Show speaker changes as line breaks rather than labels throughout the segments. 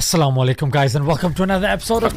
Assalamu alaikum guys, and welcome to another episode of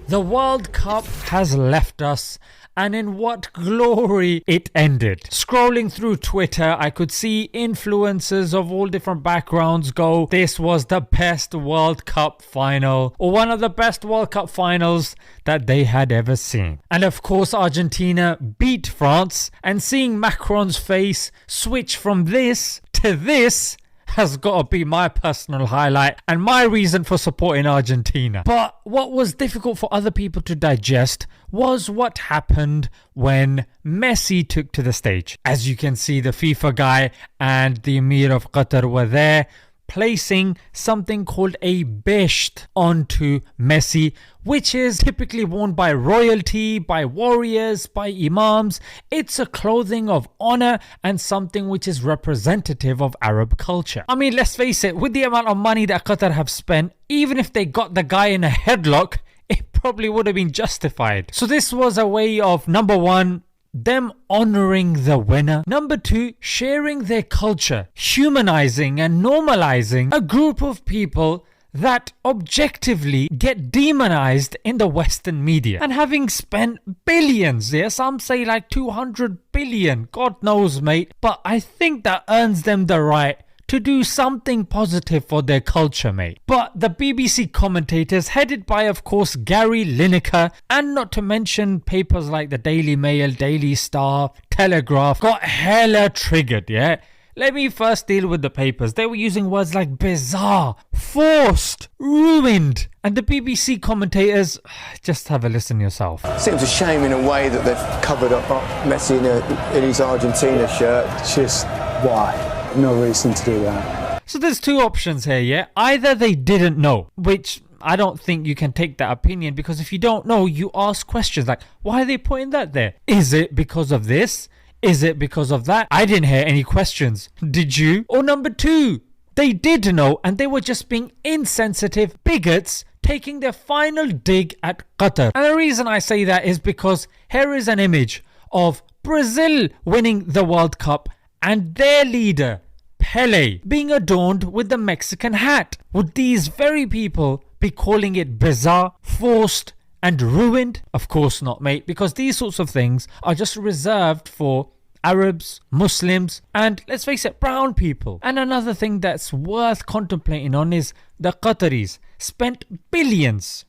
The World Cup has left us, and in what glory it ended. Scrolling through Twitter, I could see influencers of all different backgrounds go, this was the best World Cup final, or one of the best World Cup finals that they had ever seen. And of course Argentina beat France, and seeing Macron's face switch from this to this has got to be my personal highlight and my reason for supporting Argentina. But what was difficult for other people to digest was what happened when Messi took to the stage. As you can see, the FIFA guy and the Emir of Qatar were there, placing something called a besht onto Messi, which is typically worn by royalty, by warriors, by imams. It's a clothing of honor and something which is representative of Arab culture. I mean, let's face it, with the amount of money that Qatar have spent, even if they got the guy in a headlock, it probably would have been justified. So this was a way of, number one, them honoring the winner. Number two, sharing their culture, humanizing and normalizing a group of people that objectively get demonized in the Western media. And having spent billions, some say like 200 billion, God knows mate, but I think that earns them the right to do something positive for their culture, mate. But the BBC commentators, headed by of course Gary Lineker, and not to mention papers like the Daily Mail, Daily Star, Telegraph, got hella triggered, Let me first deal with the papers. They were using words like bizarre, forced, ruined. And the BBC commentators, just have a listen yourself.
Seems a shame in a way that they've covered up Messi in his Argentina shirt.
Just why? No reason to do that.
So there's two options here, Either they didn't know, which I don't think you can take that opinion, because if you don't know, you ask questions like, why are they putting that there? Is it because of this? Is it because of that? I didn't hear any questions. Did you? Or number two, they did know and they were just being insensitive bigots taking their final dig at Qatar. And the reason I say that is because here is an image of Brazil winning the World Cup and their leader, Pele, being adorned with the Mexican hat. Would these very people be calling it bizarre, forced and ruined? Of course not, mate, because these sorts of things are just reserved for Arabs, Muslims, and let's face it, brown people. And another thing that's worth contemplating on is the Qataris spent billions,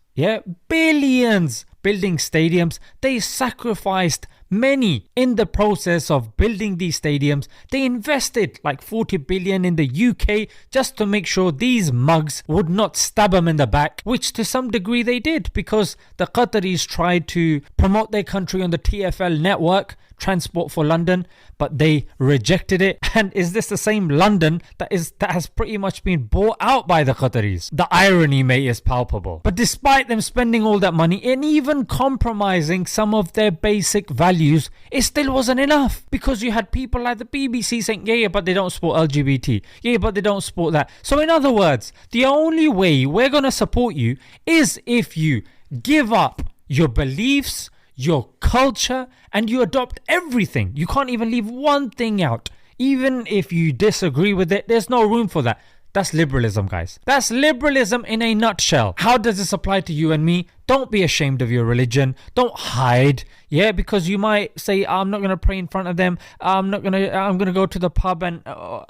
billions building stadiums. They sacrificed many in the process of building these stadiums. They invested like 40 billion in the UK just to make sure these mugs would not stab them in the back, which to some degree they did, because the Qataris tried to promote their country on the TfL network, Transport for London, but they rejected it. And is this the same London that has pretty much been bought out by the Qataris? The irony, mate, is palpable. But despite them spending all that money and even compromising some of their basic values, it still wasn't enough, because you had people like the BBC saying, but they don't support LGBT, but they don't support that. So in other words, the only way we're going to support you is if you give up your beliefs, your culture, and you adopt everything. You can't even leave one thing out. Even if you disagree with it, there's no room for that. That's liberalism, guys. That's liberalism in a nutshell. How does this apply to you and me? Don't be ashamed of your religion. Don't hide, because you might say, I'm not going to pray in front of them. I'm going to go to the pub and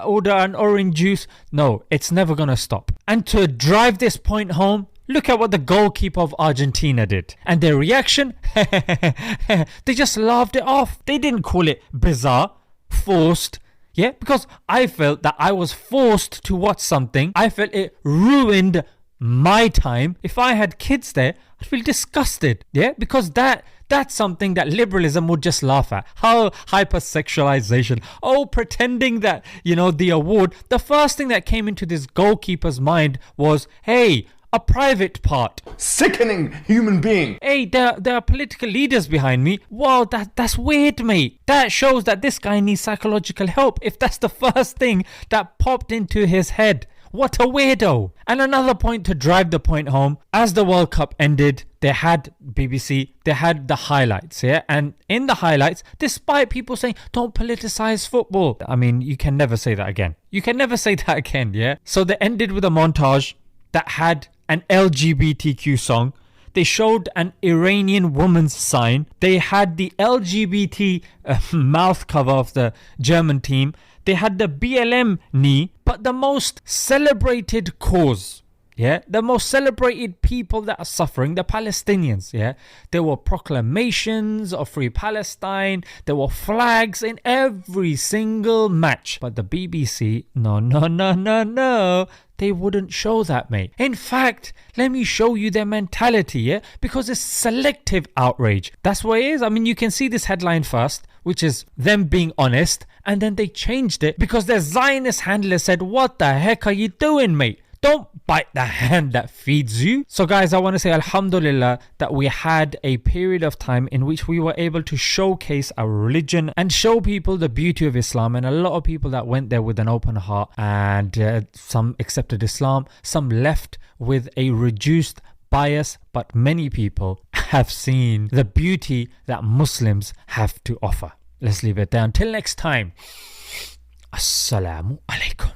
order an orange juice. No, it's never going to stop. And to drive this point home, look at what the goalkeeper of Argentina did. And their reaction? They just laughed it off. They didn't call it bizarre, forced. Because I felt that I was forced to watch something. I felt it ruined my time. If I had kids there, I'd feel disgusted. Because that's something that liberalism would just laugh at. How hypersexualization. Pretending that, the award. The first thing that came into this goalkeeper's mind was, hey, a private part.
Sickening human being.
Hey, there are political leaders behind me. Wow, that's weird, mate. That shows that this guy needs psychological help, if that's the first thing that popped into his head. What a weirdo. And another point to drive the point home, as the World Cup ended, they had BBC, they had the highlights, and in the highlights, despite people saying don't politicize football, I mean, you can never say that again. So they ended with a montage. that had an LGBTQ song. They showed an Iranian woman's sign. They had the LGBT mouth cover of the German team. They had the BLM knee. But the most celebrated cause, the most celebrated people that are suffering, the Palestinians, there were proclamations of Free Palestine, there were flags in every single match. But the BBC, no, they wouldn't show that, mate. In fact, let me show you their mentality, because it's selective outrage. That's what it is. I mean, you can see this headline first, which is them being honest, and then they changed it because their Zionist handler said, what the heck are you doing, mate? Don't bite the hand that feeds you. So guys, I want to say Alhamdulillah that we had a period of time in which we were able to showcase our religion and show people the beauty of Islam. And a lot of people that went there with an open heart, and some accepted Islam, some left with a reduced bias, but many people have seen the beauty that Muslims have to offer. Let's leave it there. Until next time. Assalamu alaikum.